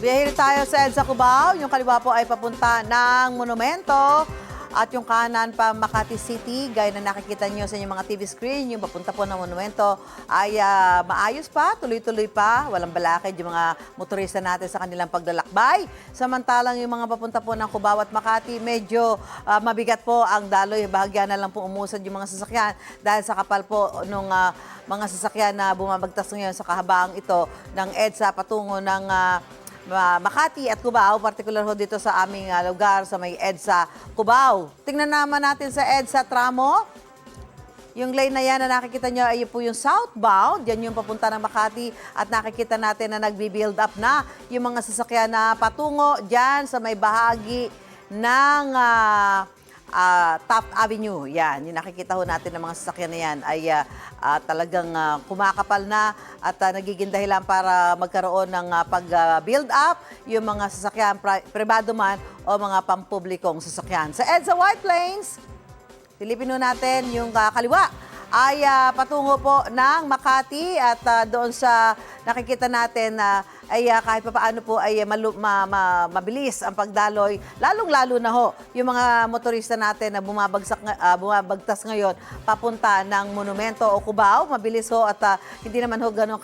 Biyahiri tayo sa EDSA Cubao. Yung kaliwa po ay papunta ng monumento. At yung kanan pa Makati City, gaya na nakikita nyo sa inyong mga TV screen, yung papunta po ng monumento ay maayos pa, tuloy-tuloy pa, walang balakid yung mga motorista natin sa kanilang paglalakbay. Samantalang yung mga papunta po ng Cubao at Makati, medyo mabigat po ang daloy. Bahagya na lang po umusad yung mga sasakyan dahil sa kapal po nung mga sasakyan na bumabagtas ngayon sa kahabaang ito ng EDSA patungo ng Makati at Cubao, particular ho dito sa aming lugar sa may EDSA Cubao. Tingnan naman natin sa EDSA Tramo. Yung lane na yan na nakikita nyo ay po yung southbound. Yan yung papunta ng Makati at nakikita natin na nagbi-build up na yung mga sasakyan na patungo dyan sa may bahagi ng Top Avenue. Yan, yung nakikita ho natin ng mga sasakyan na yan ay talagang kumakapal na at nagiging dahilan para magkaroon ng pag-build up yung mga sasakyan, pribado man o mga pampublikong sasakyan. Sa EDSA White Plains, silipin natin yung kaliwa ay patungo po ng Makati at doon sa nakikita natin ay kahit papaano po ay mabilis ang pagdaloy, lalong-lalo na ho yung mga motorista natin na bumabagtas ngayon papunta ng monumento o Cubao, mabilis ho at hindi naman ho ganun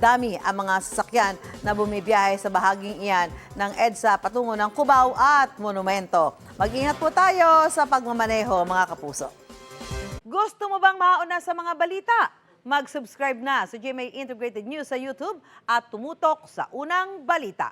dami ang mga sasakyan na bumibiyahe sa bahaging iyan ng EDSA patungo ng Cubao at monumento. Mag-ingat po tayo sa pagmamaneho, mga kapuso. Gusto mo bang mauna sa mga balita? Mag-subscribe na sa GMA Integrated News sa YouTube at tumutok sa unang balita.